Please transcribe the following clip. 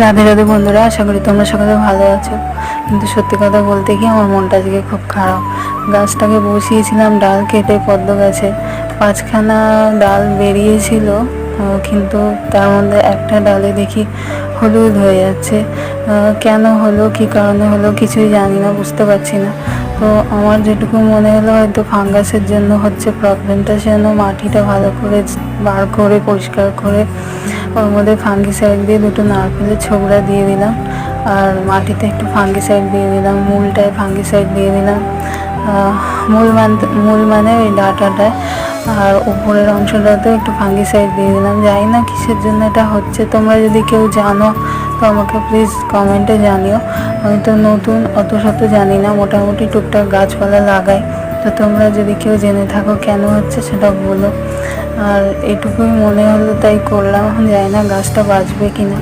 রাধে রাধে বন্ধুরা, আশা করি তোমরা সকলে ভালো আছো। কিন্তু সত্যি কথা বলতে কি, আমার মনটা আজকে খুব খারাপ। গাছটাকে বসিয়েছিলাম ডাল কেটে, পদ্ম গাছে 5খানা ডাল বেরিয়েছিল, কিন্তু তার মধ্যে একটা ডালে দেখি হলুদ হয়ে যাচ্ছে। কেন হলো, কী কারণে হলো কিছুই জানি না, বুঝতে পারছি না। তো আমার যেটুকু মনে হলো হয়তো ফাঙ্গাসের জন্য হচ্ছে প্রবলেমটা। সেজন্য মাটিটা ভালো করে বার করে পরিষ্কার করে ওর মধ্যে ফাঙ্গিসাইড দিয়ে 2টো নারকেলের ছোবড়া দিয়ে দিলাম, আর মাটিতে একটু ফাঙ্গিসাইড দিয়ে দিলাম, মূলটায় ফাঙ্গিসাইড দিয়ে দিলাম। মূল মানে ওই ডাঁটাটায়, আর উপরের অংশটাতেও একটু ফাঙ্গিসাইড দিয়ে দিলাম। জানি না কিসের জন্য এটা হচ্ছে, তোমরা যদি কেউ জানো তো আমাকে প্লিজ কমেন্টে জানিও। আমি তো নতুন, অত শত জানি না, মোটামুটি টুকটাক গাছপালা লাগাই। তো তোমরা যদি কেউ জেনে থাকো কেন হচ্ছে সেটা বলো। আর এটুকুই মনে হলো তাই করলাম, এখন জানি না গাছটা বাঁচবে কিনা।